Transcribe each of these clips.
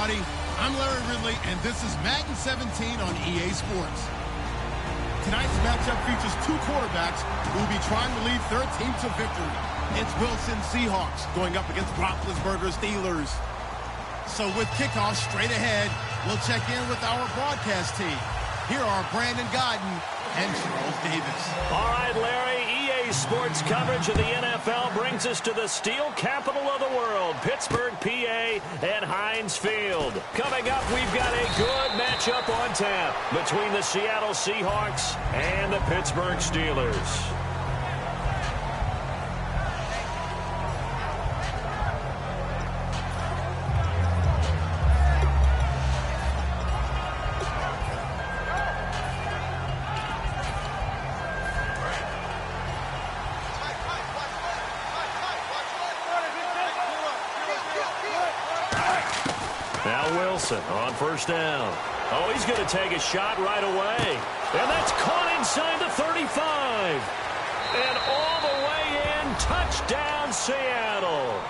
everybody. I'm Larry Ridley, and this is Madden 17 on EA Sports. Tonight's matchup features two quarterbacks who will be trying to lead their team to victory. It's Wilson Seahawks going up against Roethlisberger Steelers. So with kickoff straight ahead, we'll check in with our broadcast team. Here are Brandon Godden and Charles Davis. All right, Larry, EA Sports coverage of the NFL brings us to the steel capital of the world, Pittsburgh, PA, and Heinz Field. Coming up, we've got a good matchup on tap between the Seattle Seahawks and the Pittsburgh Steelers. On first down. Oh, he's going to take a shot right away. And that's caught inside the 35. And all the way in, touchdown Seattle.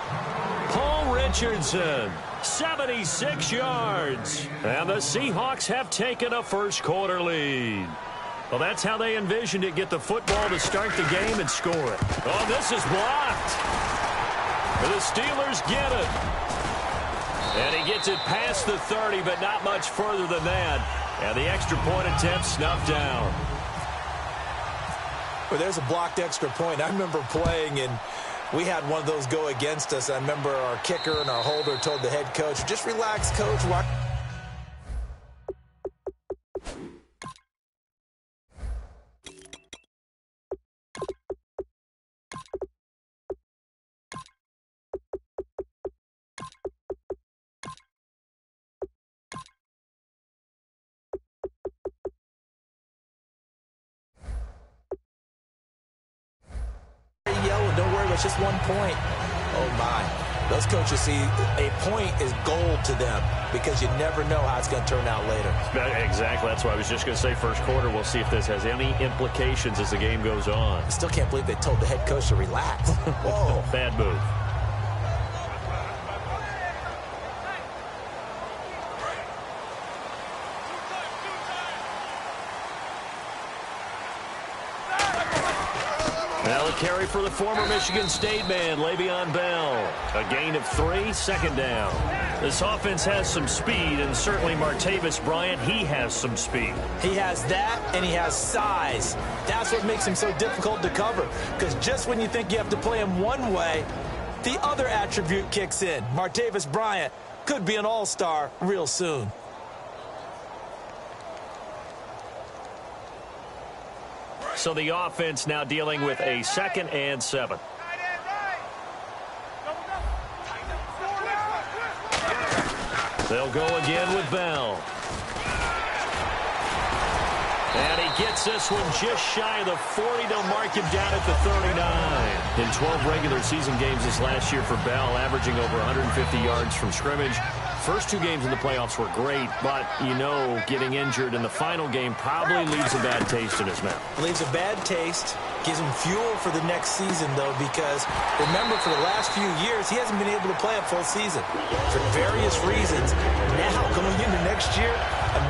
Paul Richardson, 76 yards. And the Seahawks have taken a first quarter lead. Well, that's how they envisioned it. Get the football to start the game and score it. Oh, this is blocked. The Steelers get it. And he gets it past the 30, but not much further than that. And the extra point attempt snuffed down. Well, there's a blocked extra point. I remember playing, and we had one of those go against us. I remember our kicker and our holder told the head coach, just relax, coach. Watch. It's just 1 point. Oh, my. Those coaches see a point is gold to them because you never know how it's going to turn out later. Exactly. That's what I was just going to say. First quarter, we'll see if this has any implications as the game goes on. I still can't believe they told the head coach to relax. Whoa. Bad move. Now a carry for the former Michigan State man, Le'Veon Bell. A gain of 3, second down. This offense has some speed, and certainly Martavis Bryant, he has some speed. He has that, and he has size. That's what makes him so difficult to cover, because just when you think you have to play him one way, the other attribute kicks in. Martavis Bryant could be an all-star real soon. So the offense now dealing with a 2nd and 7. They'll go again with Bell. And he gets this one just shy of the 40. They'll mark him down at the 39. In 12 regular season games this last year for Bell, averaging over 150 yards from scrimmage. First 2 games in the playoffs were great, but, you know, getting injured in the final game probably leaves a bad taste in his mouth. Leaves a bad taste, gives him fuel for the next season, though, because, remember, for the last few years, he hasn't been able to play a full season for various reasons. Now, going into next year,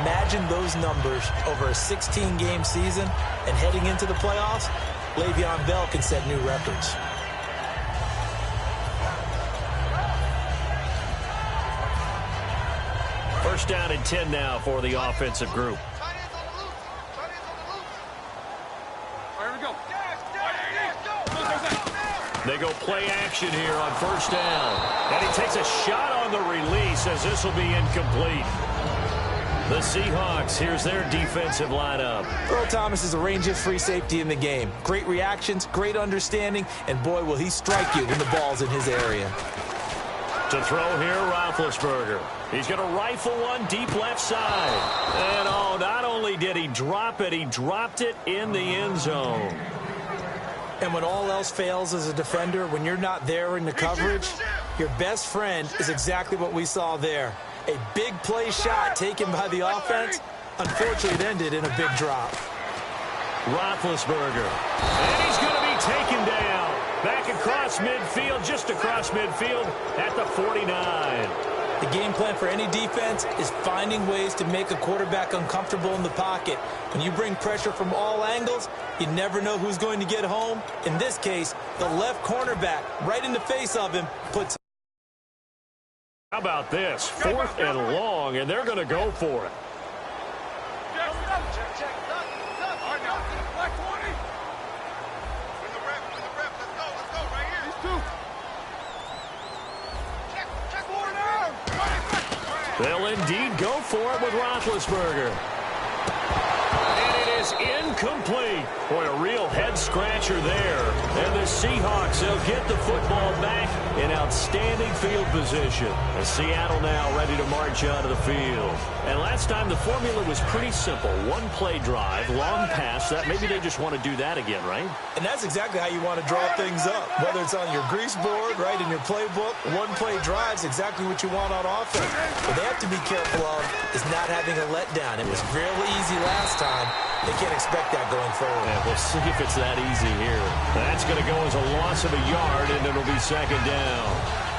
imagine those numbers over a 16-game season, and heading into the playoffs, Le'Veon Bell can set new records. First down and 10 now for the offensive group. They go play action here on first down. And he takes a shot on the release as this will be incomplete. The Seahawks, here's their defensive lineup. Earl Thomas is the rangiest free safety in the game. Great reactions, great understanding, and boy, will he strike you when the ball's in his area. To throw here, Roethlisberger. He's going to rifle one deep left side. And, oh, not only did he drop it, he dropped it in the end zone. And when all else fails as a defender, when you're not there in the coverage, your best friend is exactly what we saw there. A big play shot taken by the offense. Unfortunately, it ended in a big drop. Roethlisberger. And he's going to be taken down. Back across midfield, just across midfield at the 49. The game plan for any defense is finding ways to make a quarterback uncomfortable in the pocket. When you bring pressure from all angles, you never know who's going to get home. In this case, the left cornerback, right in the face of him, puts. How about this? 4th and long, and they're going to go for it. They'll indeed go for it with Roethlisberger. And it is incomplete. Boy, a real head-scratcher there. And the Seahawks, they'll get the football back in outstanding field position. And Seattle now ready to march onto the field. And last time, the formula was pretty simple. One-play drive, long pass. That maybe they just want to do that again, right? And that's exactly how you want to draw things up. Whether it's on your grease board, right, in your playbook, one-play drive is exactly what you want on offense. What they have to be careful of is not having a letdown. It was really easy last time. They can't expect that going forward. Yeah, we'll see if it's that easy here. That's going to go as a loss of a yard, and it'll be 2nd down.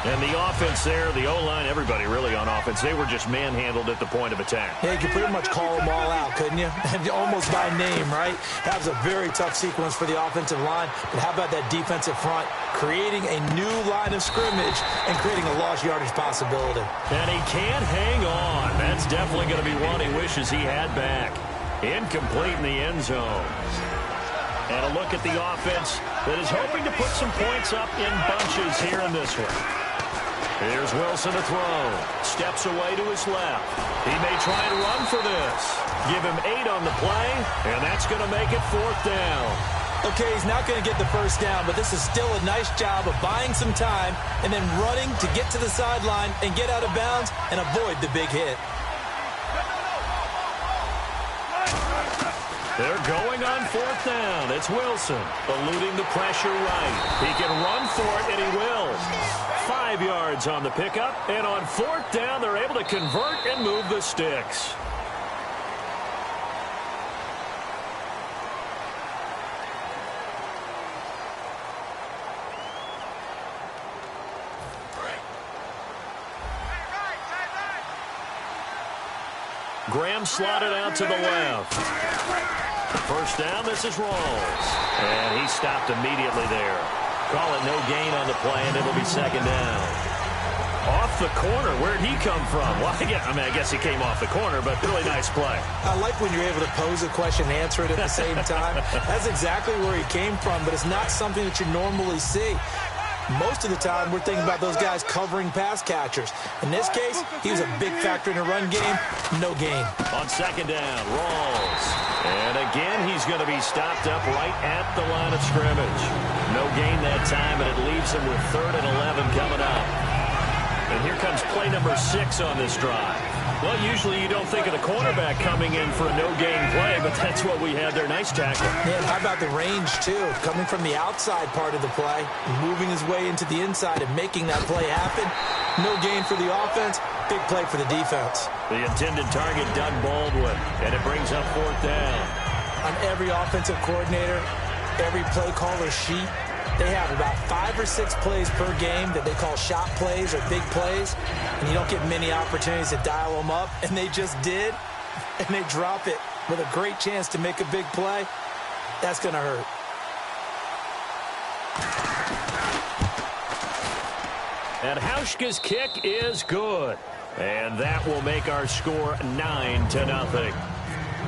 And the offense there, the O-line, everybody really on offense, they were just manhandled at the point of attack. Yeah, you could pretty much call them all out, couldn't you? Almost by name, right? That was a very tough sequence for the offensive line. But how about that defensive front creating a new line of scrimmage and creating a lost yardage possibility? And he can't hang on. That's definitely going to be one he wishes he had back. Incomplete in the end zone. And a look at the offense that is hoping to put some points up in bunches here in this one. Here's Wilson to throw. Steps away to his left. He may try and run for this. Give him 8 on the play, and that's going to make it 4th down. Okay, he's not going to get the first down, but this is still a nice job of buying some time and then running to get to the sideline and get out of bounds and avoid the big hit. They're going on 4th down. It's Wilson eluding the pressure right. He can run for it, and he will. 5 yards on the pickup, and on 4th down, they're able to convert and move the sticks. Graham slotted out to the left. 1st down, this is Rawls. And he stopped immediately there. Call it no gain on the play, and it'll be 2nd down. Off the corner, where'd he come from? Well, I guess he came off the corner, but really nice play. I like when you're able to pose a question and answer it at the same time. That's exactly where he came from, but it's not something that you normally see. Most of the time, we're thinking about those guys covering pass catchers. In this case, he was a big factor in the run game. No gain. On 2nd down, Rawls. And again, he's going to be stopped up right at the line of scrimmage. No gain that time, and it leaves him with 3rd and 11 coming up. And here comes play number 6 on this drive. Well, usually you don't think of the cornerback coming in for a no-gain play, but that's what we had there. Nice tackle. Man, how about the range, too? Coming from the outside part of the play, moving his way into the inside and making that play happen. No gain for the offense, big play for the defense. The intended target, Doug Baldwin, and it brings up 4th down. On every offensive coordinator, every play caller sheet, they have about 5 or 6 plays per game that they call shot plays or big plays, and you don't get many opportunities to dial them up, and they just did, and they drop it with a great chance to make a big play. That's going to hurt. And Hauschka's kick is good, and that will make our score 9-0.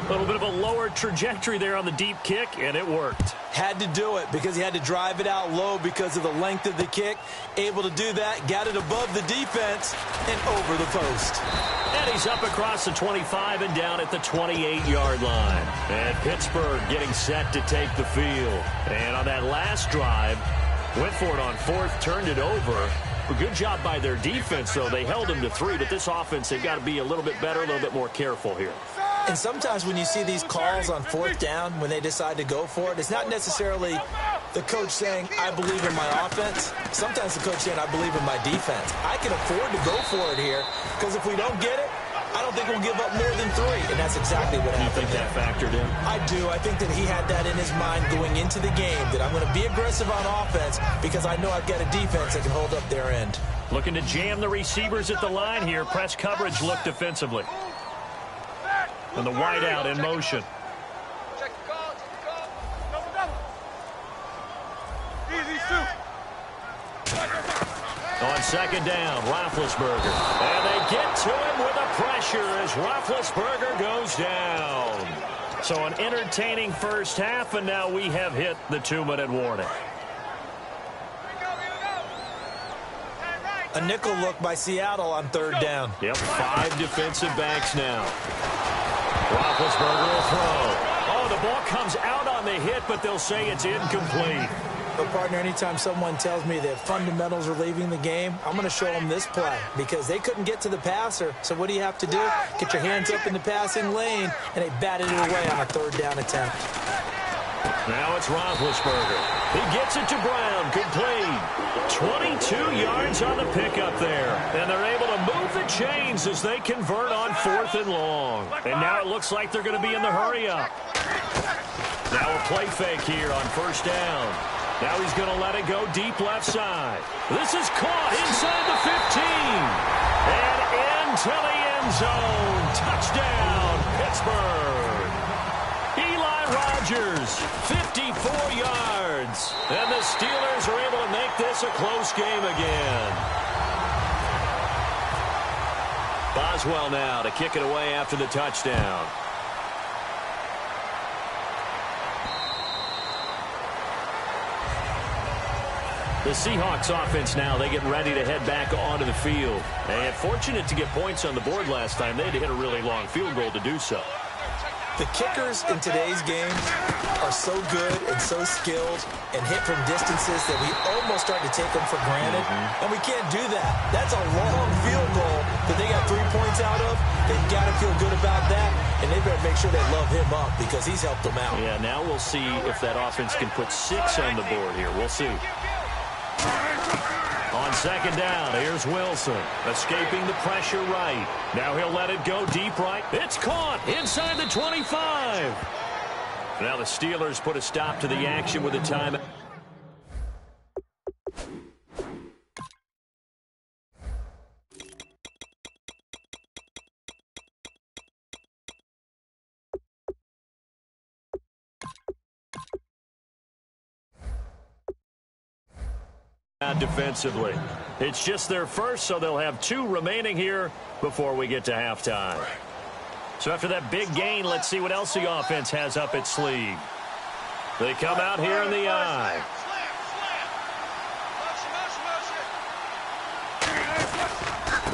A little bit of a lower trajectory there on the deep kick, and it worked. Had to do it because he had to drive it out low because of the length of the kick. Able to do that, got it above the defense, and over the post. And he's up across the 25 and down at the 28-yard line. And Pittsburgh getting set to take the field. And on that last drive, went for it on 4th, turned it over. A good job by their defense, though. They held him to 3, but this offense, they've got to be a little bit better, a little bit more careful here. And sometimes when you see these calls on 4th down, when they decide to go for it, it's not necessarily the coach saying, I believe in my offense. Sometimes the coach saying, I believe in my defense. I can afford to go for it here because if we don't get it, I don't think we'll give up more than 3. And that's exactly what happened. You think that factored in? I do. I think that he had that in his mind going into the game, that I'm going to be aggressive on offense because I know I've got a defense that can hold up their end. Looking to jam the receivers at the line here. Press coverage look defensively. And the wideout in motion. On second down, Roethlisberger. And they get to him with a pressure as Roethlisberger goes down. So an entertaining first half, and now we have hit the 2-minute warning. A nickel look by Seattle on third down. Yep, 5 defensive backs now. Roethlisberger will throw. Oh, the ball comes out on the hit, but they'll say it's incomplete. But, partner, anytime someone tells me that fundamentals are leaving the game, I'm going to show them this play because they couldn't get to the passer. So what do you have to do? Get your hands up in the passing lane, and they batted it away on a third down attempt. Now it's Roethlisberger. He gets it to Brown, complete. 22 yards on the pickup there. And they're able to move the chains as they convert on 4th and long. And now it looks like they're going to be in the hurry-up. Now a play fake here on first down. Now he's going to let it go deep left side. This is caught inside the 15. And into the end zone. Touchdown, Pittsburgh. Eli Rogers, 54 yards. And the Steelers are able to make this a close game again. Boswell now to kick it away after the touchdown. The Seahawks offense now, they get ready to head back onto the field. And fortunate to get points on the board last time. They had to hit a really long field goal to do so. The kickers in today's game are so good and so skilled and hit from distances that we almost start to take them for granted. And we can't do that. That's a long field goal that they got 3 points out of. They've got to feel good about that, and they better make sure they love him up because he's helped them out. Yeah, now we'll see if that offense can put 6 on the board here. We'll see. On second down, here's Wilson, escaping the pressure right. Now he'll let it go deep right. It's caught inside the 25. Now the Steelers put a stop to the action with a timeout. Defensively. It's just their first, so they'll have 2 remaining here before we get to halftime. So after that big gain, let's see what else the offense has up its sleeve. They come out here in the eye.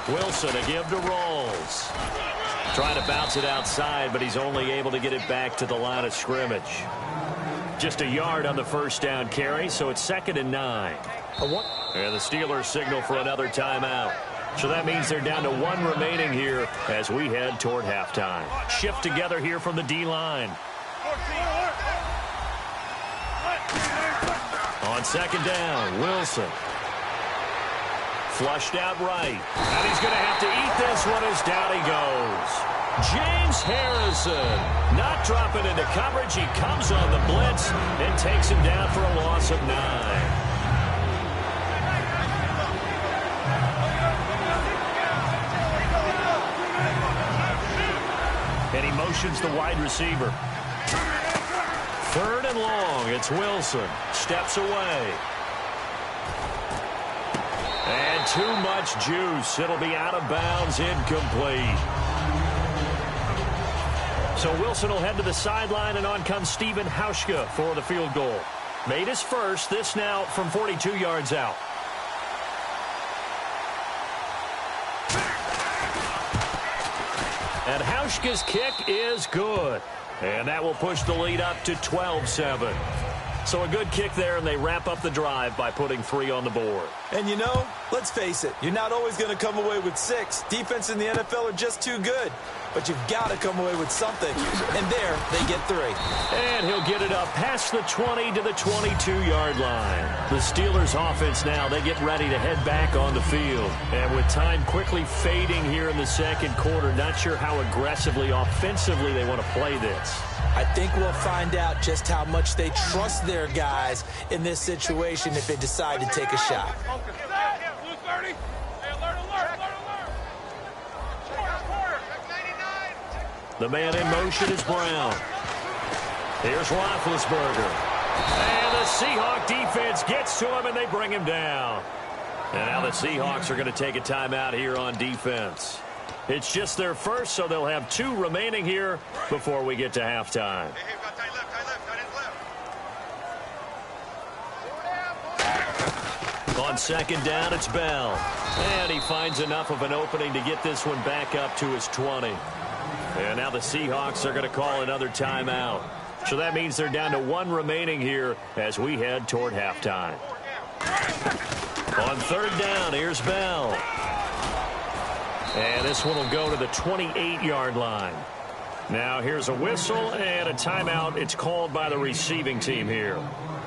Wilson a give to Rolls. Trying to bounce it outside, but he's only able to get it back to the line of scrimmage. Just a yard on the first down carry, so it's 2nd and 9. And the Steelers signal for another timeout. So that means they're down to 1 remaining here as we head toward halftime. Shift together here from the D-line. On second down, Wilson. Flushed out right. And he's going to have to eat this one as down he goes. James Harrison not dropping into coverage. He comes on the blitz and takes him down for a loss of 9. And he motions the wide receiver. 3rd and long. It's Wilson. Steps away. And too much juice. It'll be out of bounds, incomplete. So Wilson will head to the sideline, and on comes Stephen Hauschka for the field goal. Made his first. This now from 42 yards out. And Hauschka's kick is good. And that will push the lead up to 12-7. So a good kick there, and they wrap up the drive by putting 3 on the board. And you know, let's face it, you're not always going to come away with 6. Defense in the NFL are just too good. But you've got to come away with something. And there, they get 3. And he'll get it up past the 20 to the 22-yard line. The Steelers offense now, they get ready to head back on the field. And with time quickly fading here in the second quarter, not sure how aggressively, offensively they want to play this. I think we'll find out just how much they trust their guys in this situation if they decide to take a shot. The man in motion is Brown. Here's Roethlisberger. And the Seahawk defense gets to him, and they bring him down. And now the Seahawks are going to take a timeout here on defense. It's just their first, so they'll have 2 remaining here before we get to halftime. On second down, it's Bell. And he finds enough of an opening to get this one back up to his 20. And now the Seahawks are going to call another timeout. So that means they're down to 1 remaining here as we head toward halftime. On third down, here's Bell. And this one will go to the 28-yard line. Now here's a whistle and a timeout. It's called by the receiving team here.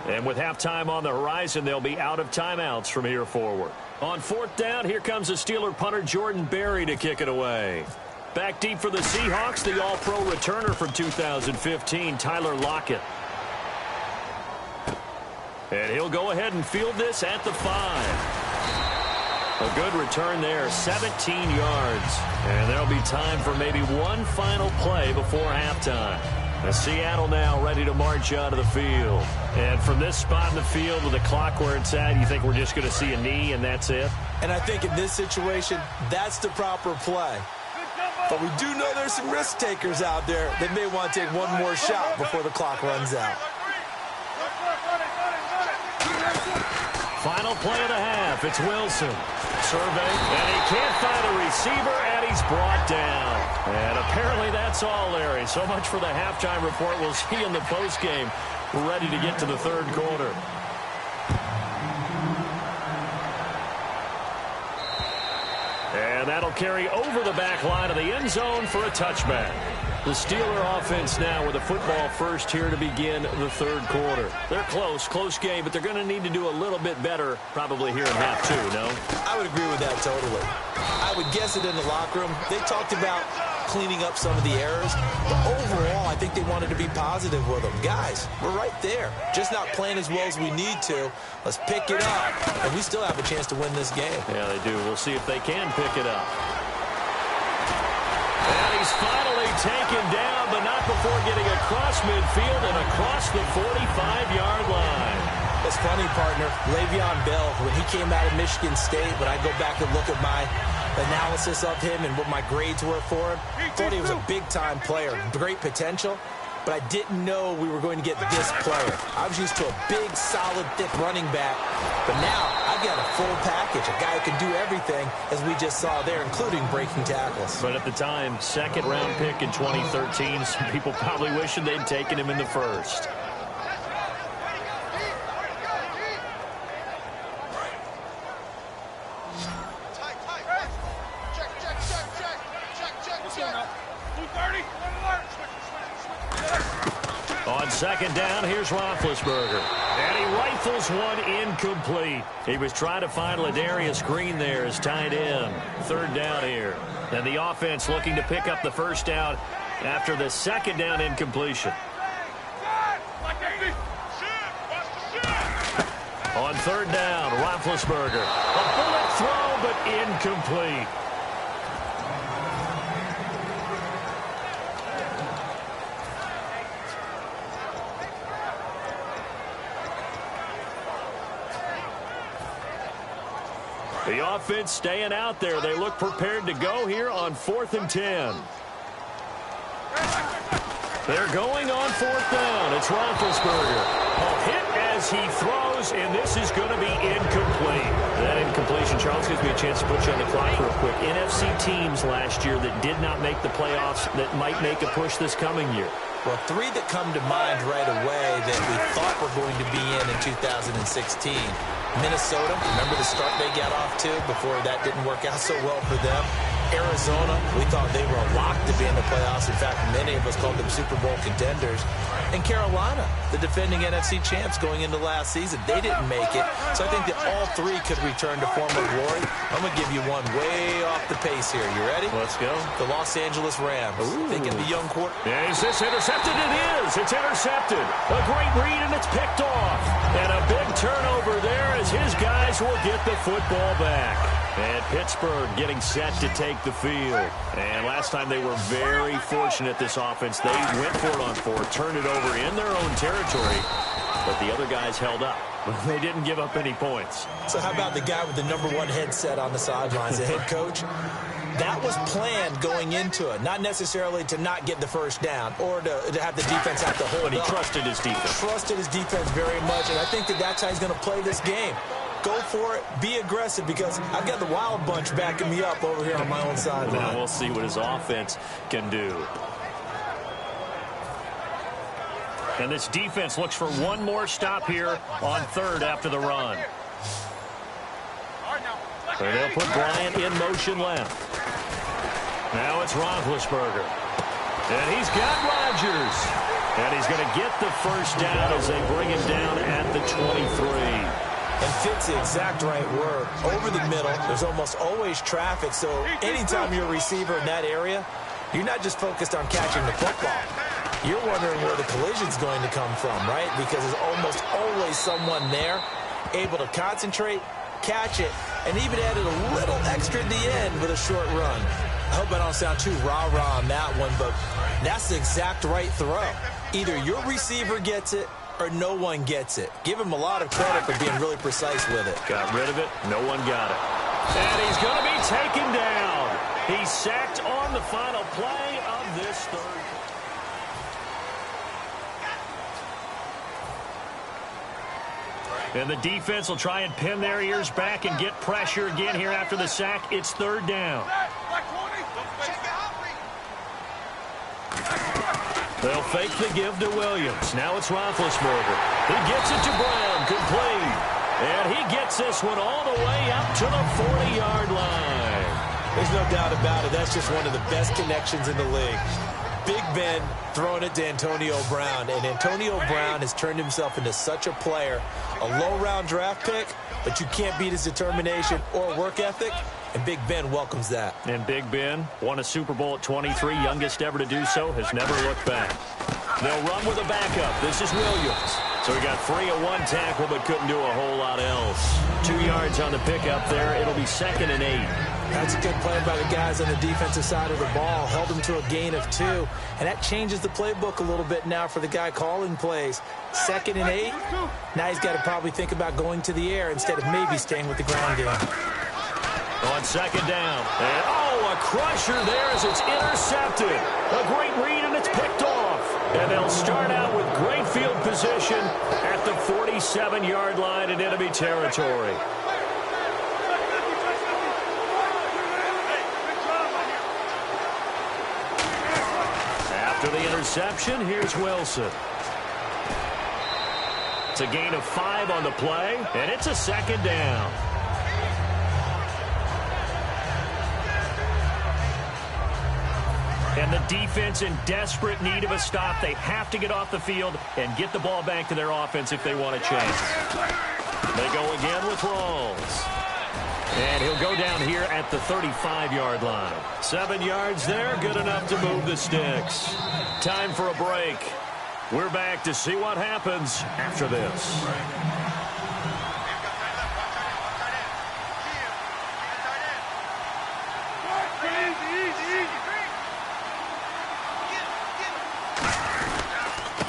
And with halftime on the horizon, they'll be out of timeouts from here forward. On fourth down, here comes the Steeler punter Jordan Berry to kick it away. Back deep for the Seahawks, the all-pro returner from 2015, Tyler Lockett. And he'll go ahead and field this at the 5. A good return there, 17 yards. And there'll be time for maybe one final play before halftime. And Seattle now ready to march out of the field. And from this spot in the field with the clock where it's at, you think we're just going to see a knee and that's it? And I think in this situation, that's the proper play. But we do know there's some risk takers out there that may want to take one more shot before the clock runs out. Final play of the half. It's Wilson. Survey, and he can't find a receiver, and he's brought down. And apparently that's all, Larry. So much for the halftime report. We'll see in the postgame. We're ready to get to the third quarter. And that'll carry over the back line of the end zone for a touchback. The Steeler offense now with a football first here to begin the third quarter. They're close game, but they're going to need to do a little bit better probably here in half 2, no? I would agree with that totally. I would guess it in the locker room. They talked about cleaning up some of the errors, but overall I think they wanted to be positive with them. Guys, we're right there. Just not playing as well as we need to. Let's pick it up, and we still have a chance to win this game. Yeah, they do. We'll see if they can pick it up. And he's finally taken down, but not before getting across midfield and across the 45-yard line. It's funny, partner. Le'Veon Bell, when he came out of Michigan State, when I go back and look at my analysis of him and what my grades were for him, I thought he was a big-time player, great potential, but I didn't know we were going to get this player. I was used to a big, solid, thick running back, but now I've got a full package, a guy who can do everything, as we just saw there, including breaking tackles. But at the time, second-round pick in 2013, some people probably wishing they'd taken him in the first. On second down, here's Roethlisberger. And he rifles one incomplete. He was trying to find Ladarius Green there as tight end. Third down here. And the offense looking to pick up the first down after the second down incompletion. On third down, Roethlisberger. A bullet throw, but incomplete. The offense staying out there. They look prepared to go here on 4th and 10. They're going on 4th down. It's Roethlisberger. A hit as he throws, and this is going to be incomplete. That incompletion, Charles, gives me a chance to put you on the clock real quick. NFC teams last year that did not make the playoffs that might make a push this coming year. Well, 3 that come to mind right away that we thought were going to be in 2016. Minnesota, remember the start they got off to before that didn't work out so well for them. Arizona, we thought they were locked to be in the playoffs. In fact, many of us called them Super Bowl contenders. And Carolina, the defending NFC champs going into last season, they didn't make it. So I think that all 3 could return to former glory. I'm going to give you one way off the pace here. You ready? Let's go. The Los Angeles Rams. Ooh. Thinking the young quarter. Yeah, is this intercepted? It is. It's intercepted. A great read, and it's picked off. And a big turnover there as his guys Steelers will get the football back. And Pittsburgh getting set to take the field. And last time they were very fortunate, this offense. They went for it on fourth, turned it over in their own territory, but the other guys held up. They didn't give up any points. So how about the guy with the #1 headset on the sidelines, the head coach? That was planned going into it, not necessarily to not get the first down or to have the defense have to hold But he up. trusted his defense. Trusted his defense very much, and I think that's how he's going to play this game. Go for it, be aggressive, because I've got the wild bunch backing me up over here on my own sideline. Now we'll see what his offense can do. And this defense looks for one more stop here on third after the run. And they'll put Bryant in motion left. Now it's Roethlisberger. And he's got Rodgers. And he's going to get the first down as they bring him down at the 23. And fit's the exact right word. Over the middle, there's almost always traffic, so anytime you're a receiver in that area, you're not just focused on catching the football. You're wondering where the collision's going to come from, right? Because there's almost always someone there able to concentrate, catch it, and even added a little extra at the end with a short run. I hope I don't sound too rah-rah on that one, but that's the exact right throw. Either your receiver gets it or no one gets it. Give him a lot of credit for being really precise with it. Got rid of it. No one got it. And he's going to be taken down. He's sacked on the final play of this third. And the defense will try and pin their ears back and get pressure again here after the sack. It's third down. They'll fake the give to Williams. Now it's Roethlisberger. He gets it to Brown, complete. And he gets this one all the way up to the 40-yard line. There's no doubt about it. That's just one of the best connections in the league. Big Ben throwing it to Antonio Brown. And Antonio Brown has turned himself into such a player. A low-round draft pick, but you can't beat his determination or work ethic. And Big Ben welcomes that. And Big Ben won a Super Bowl at 23, youngest ever to do so, has never looked back. They'll run with a backup. This is Williams. So he got free of one tackle, but couldn't do a whole lot else. 2 yards on the pickup there. It'll be 2nd and 8. That's a good play by the guys on the defensive side of the ball. Held him to a gain of 2. And that changes the playbook a little bit now for the guy calling plays. 2nd and 8. Now he's got to probably think about going to the air instead of maybe staying with the ground game. On 2nd down. And, a crusher there as it's intercepted. A great read, and it's picked off. And they'll start out with great field position at the 47-yard line in enemy territory. After the interception, here's Wilson. It's a gain of 5 on the play, and it's a 2nd down. And the defense in desperate need of a stop. They have to get off the field and get the ball back to their offense if they want a chance. They go again with Rawls. And he'll go down here at the 35-yard line. 7 yards there, good enough to move the sticks. Time for a break. We're back to see what happens after this.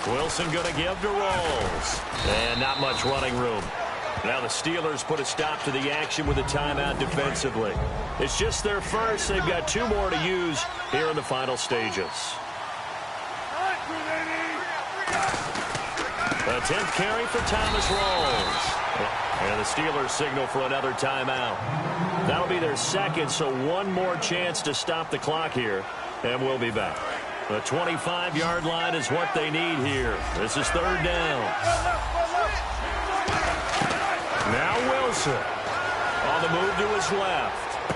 Wilson going to give to Rawls. And not much running room. Now the Steelers put a stop to the action with a timeout defensively. It's just their first. They've got 2 more to use here in the final stages. The 10th carry for Thomas Rawls. And the Steelers signal for another timeout. That'll be their second, so one more chance to stop the clock here. And we'll be back. The 25-yard line is what they need here. This is 3rd down. Now Wilson on the move to his left.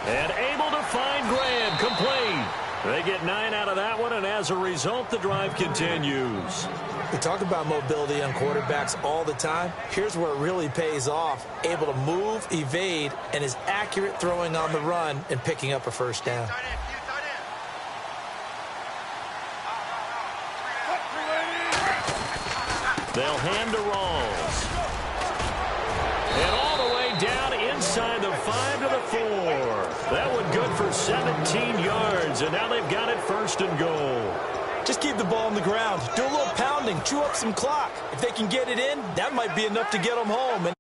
And able to find Graham, complete. They get 9 out of that one, and as a result, the drive continues. We talk about mobility on quarterbacks all the time. Here's where it really pays off. Able to move, evade, and is accurate throwing on the run and picking up a first down. They'll hand to Rawls. And all the way 17 yards, and now they've got it 1st and goal. Just keep the ball on the ground. Do a little pounding. Chew up some clock. If they can get it in, that might be enough to get them home.